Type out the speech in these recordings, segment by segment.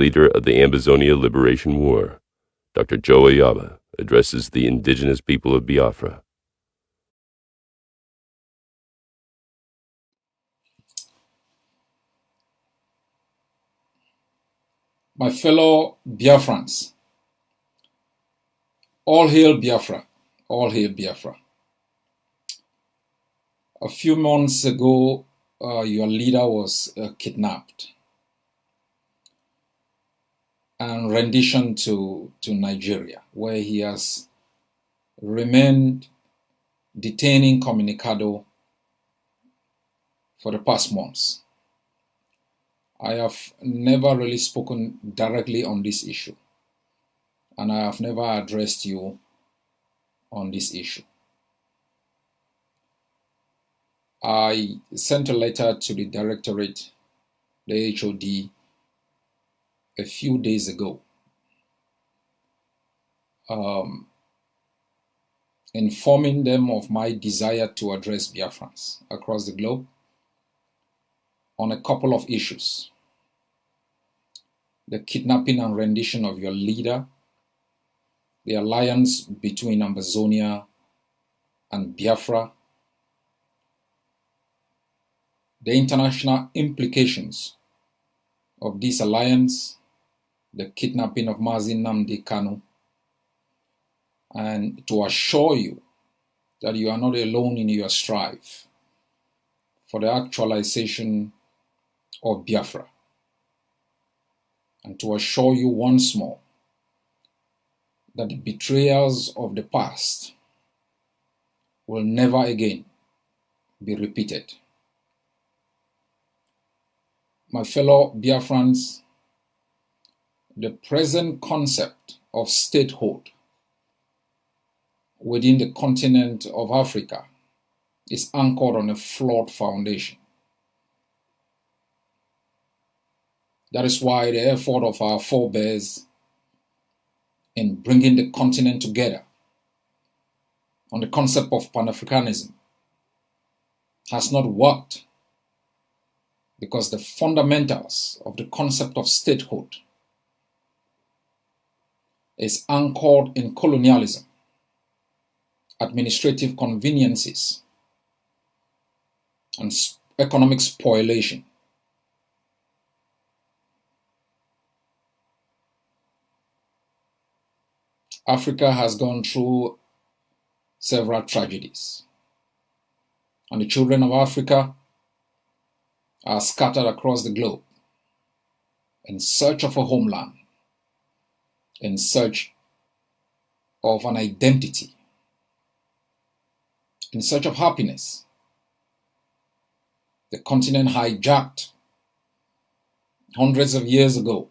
leader of the Ambazonia Liberation War, Dr. Cho Ayaba, addresses the indigenous people of Biafra. My fellow Biafrans, all hail Biafra, all hail Biafra. A few months ago, your leader was kidnapped and renditioned to Nigeria, where he has remained detained incommunicado for the past months. I have never really spoken directly on this issue, and I have never addressed you on this issue. I sent a letter to the directorate, the HOD, a few days ago, informing them of my desire to address Biafrans across the globe on a couple of issues: the kidnapping and rendition of your leader, the alliance between Ambazonia and Biafra, the international implications of this alliance, the kidnapping of Mazi Nnamdi Kanu, and to assure you that you are not alone in your strive for the actualization of Biafra, and to assure you once more that the betrayals of the past will never again be repeated. My fellow Biafrans, the present concept of statehood within the continent of Africa is anchored on a flawed foundation. That is why the effort of our forebears in bringing the continent together on the concept of Pan-Africanism has not worked, because the fundamentals of the concept of statehood is anchored in colonialism, administrative conveniences, and economic spoliation. Africa has gone through several tragedies, and the children of Africa are scattered across the globe in search of a homeland, in search of an identity, in search of happiness. The continent hijacked hundreds of years ago,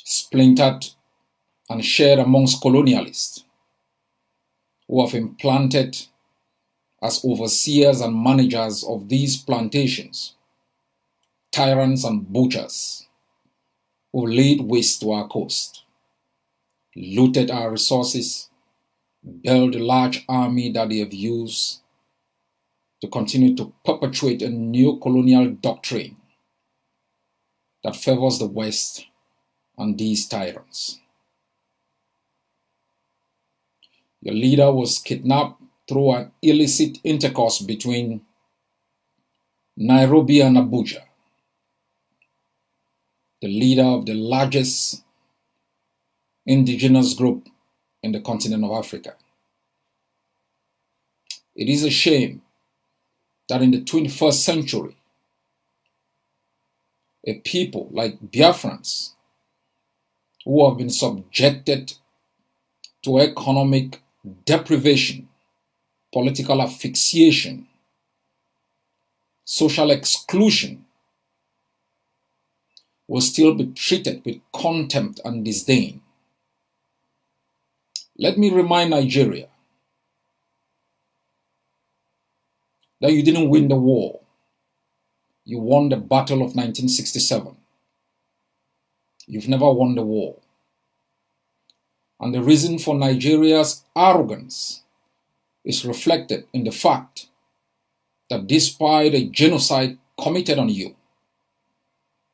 splintered and shared amongst colonialists who have implanted as overseers and managers of these plantations tyrants and butchers who laid waste to our coast, looted our resources, built a large army that they have used to continue to perpetuate a neo-colonial doctrine that favors the West and these tyrants. Your leader was kidnapped through an illicit intercourse between Nairobi and Abuja, the leader of the largest indigenous group in the continent of Africa. It is a shame that in the 21st century, a people like Biafrans, who have been subjected to economic deprivation, political asphyxiation, social exclusion, will still be treated with contempt and disdain. Let me remind Nigeria that you didn't win the war. You won the Battle of 1967. You've never won the war. And the reason for Nigeria's arrogance is reflected in the fact that despite a genocide committed on you,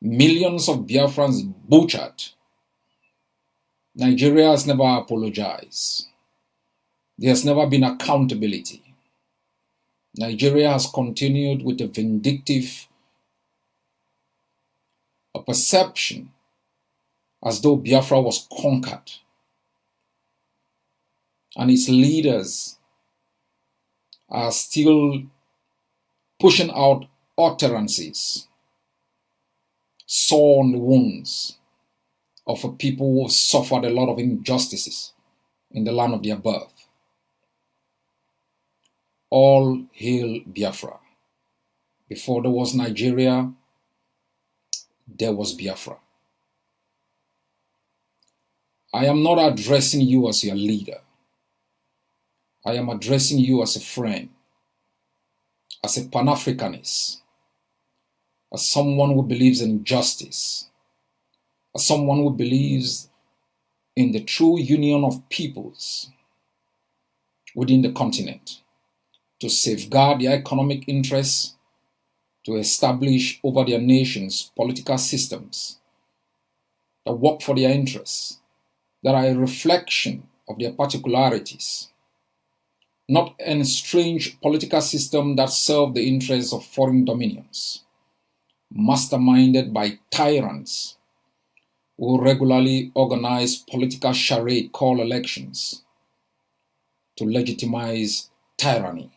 millions of Biafrans butchered, Nigeria has never apologized. There has never been accountability. Nigeria has continued with a vindictive perception as though Biafra was conquered, and its leaders are still pushing out utterances, sore on the wounds of a people who have suffered a lot of injustices in the land of their birth. All hail Biafra. Before there was Nigeria, there was Biafra. I am not addressing you as your leader. I am addressing you as a friend, as a Pan-Africanist, as someone who believes in justice, as someone who believes in the true union of peoples within the continent to safeguard their economic interests, to establish over their nations political systems that work for their interests, that are a reflection of their particularities, not an strange political system that serve the interests of foreign dominions, masterminded by tyrants who regularly organize political charade called elections to legitimize tyranny.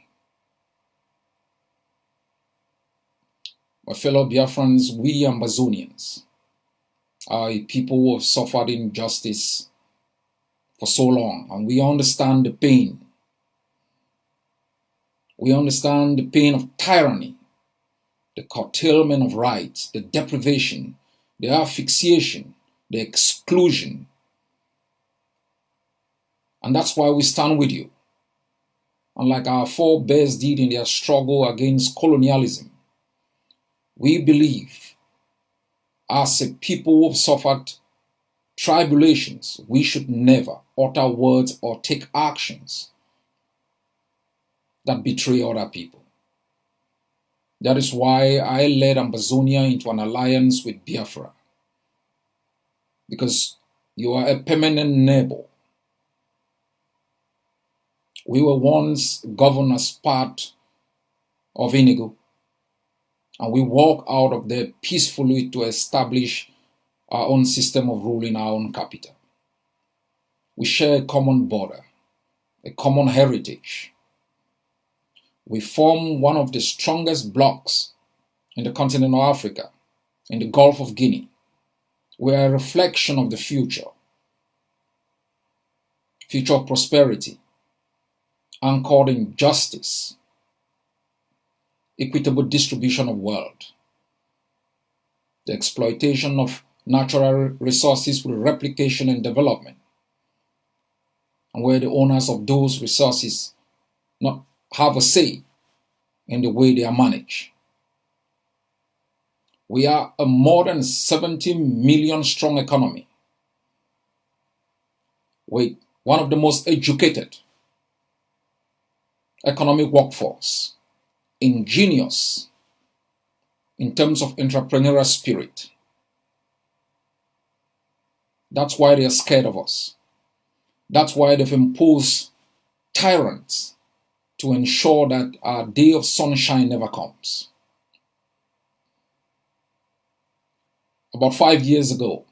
My fellow Biafrans, we Ambazonians are a people who have suffered injustice for so long, and we understand the pain. We understand the pain of tyranny, the curtailment of rights, the deprivation, the asphyxiation, the exclusion. And that's why we stand with you. And like our forebears did in their struggle against colonialism, we believe as a people who have suffered tribulations, we should never utter words or take actions that betray other people. That is why I led Ambazonia into an alliance with Biafra, because you are a permanent neighbor. We were once governed as part of Inigo, and we walk out of there peacefully to establish our own system of rule in our own capital. We share a common border, a common heritage. We form one of the strongest blocs in the continent of Africa, in the Gulf of Guinea. We are a reflection of the future of prosperity, anchored in justice, equitable distribution of wealth, the exploitation of natural resources with replication and development, and where the owners of those resources not have a say in the way they are managed. We are a more than 70 million strong economy with one of the most educated economic workforce, ingenious in terms of entrepreneurial spirit. That's why they are scared of us. That's why they've imposed tyrants to ensure that our day of sunshine never comes. About 5 years ago,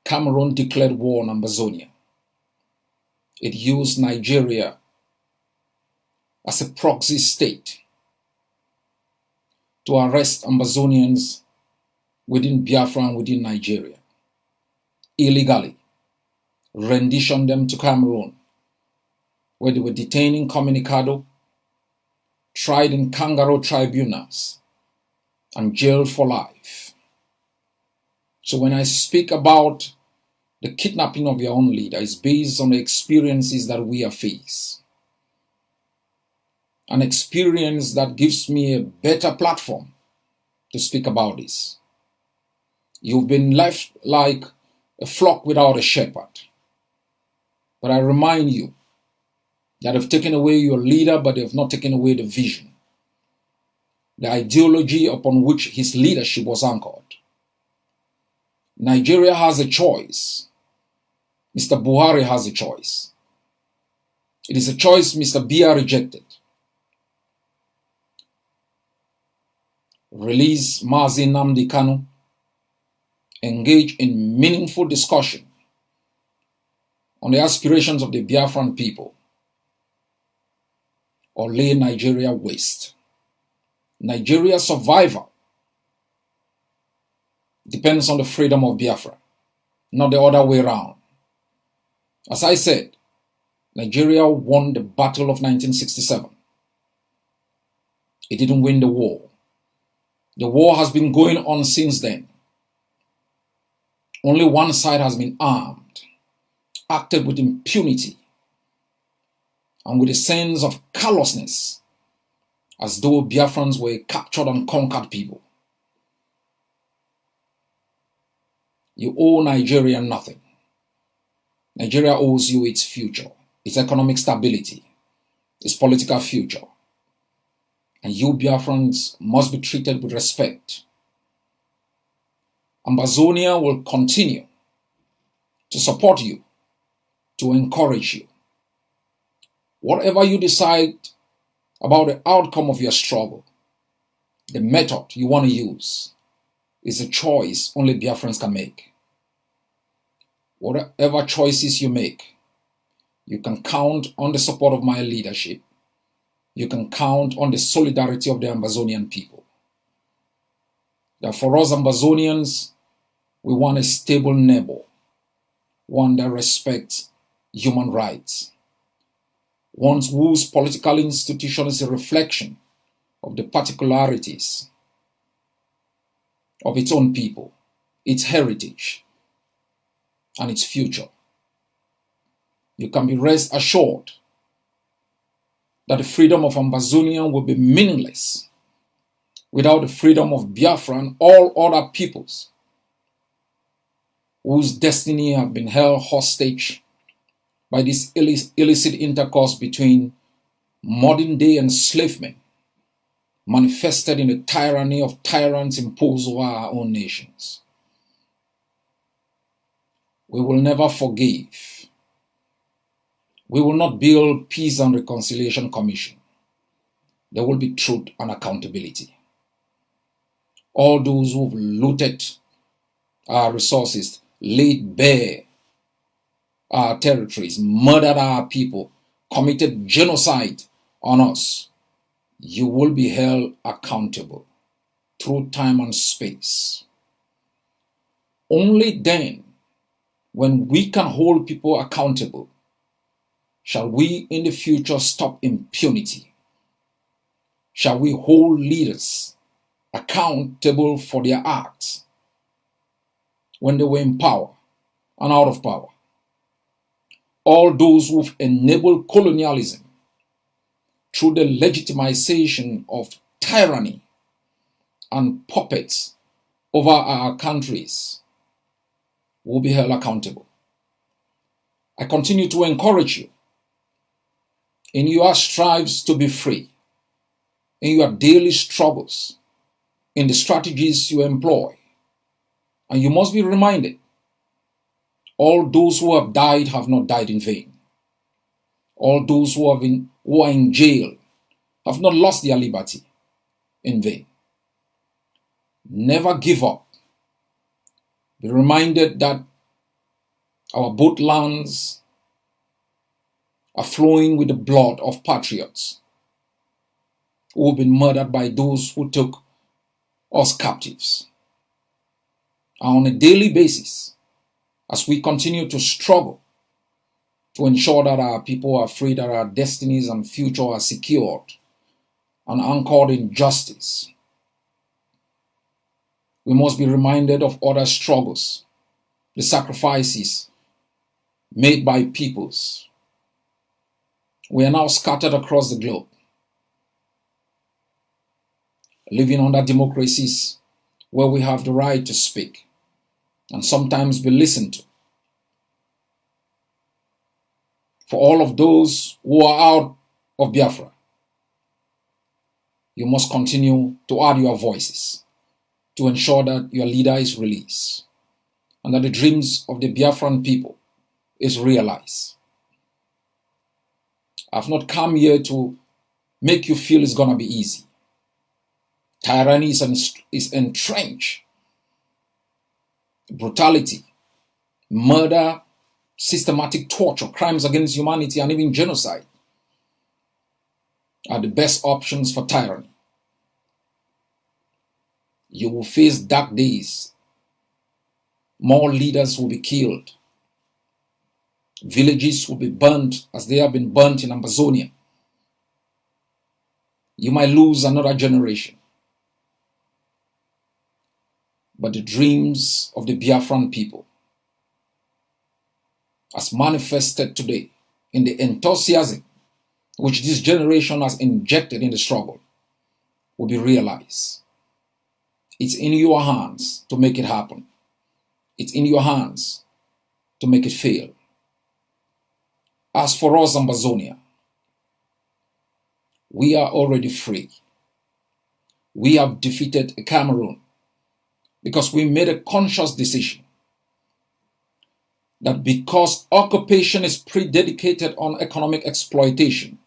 Cameroon declared war on Ambazonia. It used Nigeria as a proxy state to arrest Ambazonians within Biafra and within Nigeria, illegally, rendition them to Cameroon, where they were detained incommunicado, tried in kangaroo tribunals, and jailed for life. So when I speak about the kidnapping of your own leader, it's based on the experiences that we have faced. An experience that gives me a better platform to speak about this. You've been left like a flock without a shepherd. But I remind you that they've taken away your leader, but they've not taken away the vision. the ideology upon which his leadership was anchored. Nigeria has a choice. Mr. Buhari has a choice. It is a choice Mr. Biya rejected. Release Mazi Nnamdi Kanu, engage in meaningful discussion on the aspirations of the Biafran people, or lay Nigeria waste. Nigeria's survival depends on the freedom of Biafra, not the other way around. As I said, Nigeria won the Battle of 1967. It didn't win the war. The war has been going on since then. Only one side has been armed, acted with impunity, and with a sense of callousness, as though Biafrans were captured and conquered people. You owe Nigeria nothing. Nigeria owes you its future, its economic stability, its political future. And you Biafrans must be treated with respect. Ambazonia will continue to support you, to encourage you. Whatever you decide about the outcome of your struggle, the method you want to use is a choice only Biafrans can make. Whatever choices you make, you can count on the support of my leadership. You can count on the solidarity of the Ambazonian people. That for us Ambazonians, we want a stable neighbor, one that respects human rights, one whose political institution is a reflection of the particularities of its own people, its heritage, and its future. You can be rest assured that the freedom of Ambazonia will be meaningless without the freedom of Biafra and all other peoples whose destiny have been held hostage by this illicit intercourse between modern-day enslavement manifested in the tyranny of tyrants imposed over our own nations. We will never forgive. We will not build Peace and Reconciliation Commission. There will be truth and accountability. All those who've looted our resources, laid bare our territories, murdered our people, committed genocide on us, you will be held accountable through time and space. Only then, when we can hold people accountable, shall we in the future stop impunity. Shall we hold leaders accountable for their acts when they were in power and out of power. All those who've enabled colonialism through the legitimization of tyranny and puppets over our countries will be held accountable. I continue to encourage you in your strives to be free, in your daily struggles, in the strategies you employ. And you must be reminded, all those who have died have not died in vain. All those who are in jail have not lost their liberty in vain. Never give up. Be reminded that our both lands are flowing with the blood of patriots who have been murdered by those who took us captives. And on a daily basis, as we continue to struggle to ensure that our people are free, that our destinies and future are secured and anchored in justice, we must be reminded of other struggles, the sacrifices made by peoples. We are now scattered across the globe, living under democracies where we have the right to speak and sometimes be listened to. For all of those who are out of Biafra, you must continue to add your voices to ensure that your leader is released and that the dreams of the Biafran people is realized. I've not come here to make you feel it's going to be easy. Tyranny is entrenched. Brutality, murder, systematic torture, crimes against humanity, and even genocide are the best options for tyranny. You will face dark days. More leaders will be killed. Villages will be burnt as they have been burnt in Ambazonia. You might lose another generation. But the dreams of the Biafran people, as manifested today in the enthusiasm which this generation has injected in the struggle, will be realized. It's in your hands to make it happen. It's in your hands to make it fail. As for us, Ambazonia, we are already free. We have defeated Cameroon because we made a conscious decision that because occupation is predicated on economic exploitation,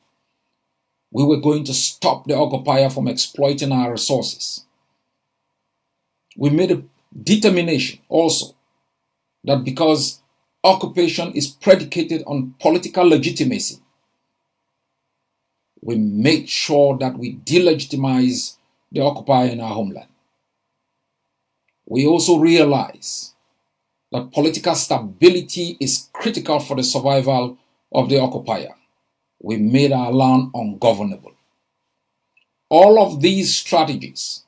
we were going to stop the occupier from exploiting our resources. We made a determination also that because occupation is predicated on political legitimacy, we made sure that we delegitimize the occupier in our homeland. We also realize that political stability is critical for the survival of the occupier. We made our land ungovernable. All of these strategies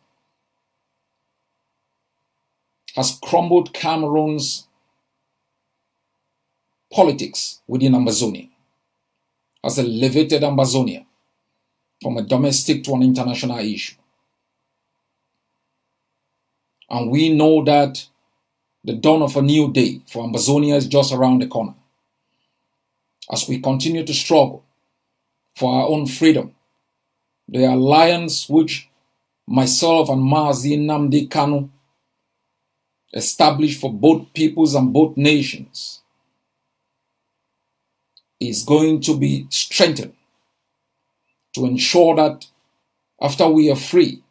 has crumbled Cameroon's politics within Ambazonia, has elevated Ambazonia from a domestic to an international issue. And we know that the dawn of a new day for Ambazonia is just around the corner. As we continue to struggle for our own freedom, the alliance which myself and Mazi Nnamdi Kanu established for both peoples and both nations is going to be strengthened to ensure that after we are free,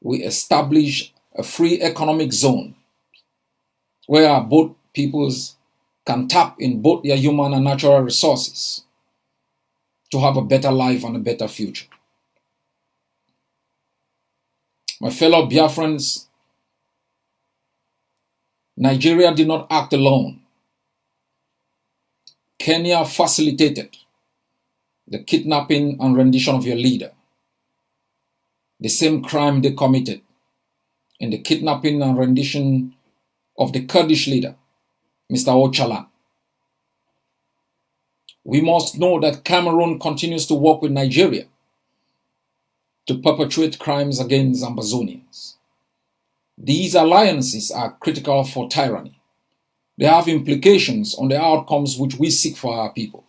we establish a free economic zone where both peoples can tap in both their human and natural resources to have a better life and a better future. My fellow Biafrans, Nigeria did not act alone. Kenya facilitated the kidnapping and rendition of your leader. The same crime they committed in the kidnapping and rendition of the Kurdish leader, Mr. Ocalan. We must know that Cameroon continues to work with Nigeria to perpetrate crimes against Ambazonians. These alliances are critical for tyranny. They have implications on the outcomes which we seek for our people.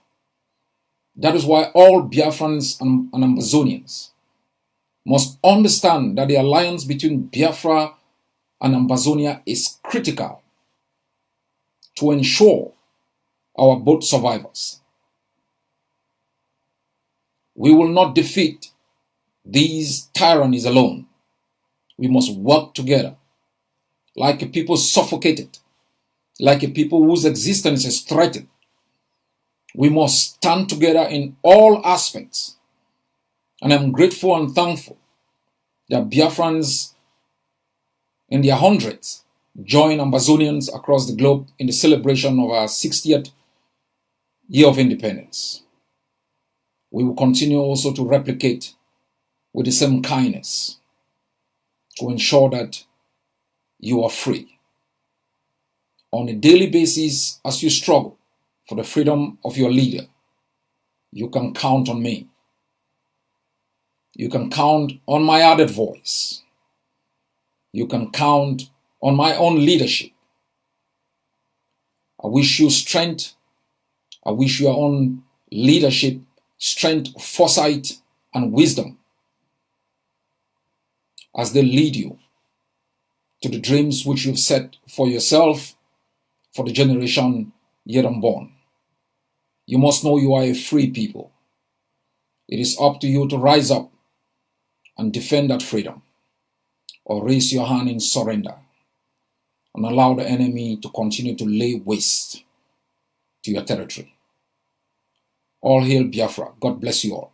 That is why all Biafrans and Ambazonians must understand that the alliance between Biafra and Ambazonia is critical to ensure our both survivors. We will not defeat these tyrannies alone. We must work together like a people suffocated, like a people whose existence is threatened. We must stand together in all aspects. And I'm grateful and thankful that Biafrans in their hundreds join Ambazonians across the globe in the celebration of our 60th year of independence. We will continue also to replicate with the same kindness to ensure that you are free. On a daily basis, as you struggle for the freedom of your leader, you can count on me. You can count on my added voice. You can count on my own leadership. I wish you strength. I wish your own leadership, strength, foresight, and wisdom as they lead you to the dreams which you've set for yourself, for the generation yet unborn. You must know you are a free people. It is up to you to rise up and defend that freedom, or raise your hand in surrender and allow the enemy to continue to lay waste to your territory. All hail Biafra. God bless you all.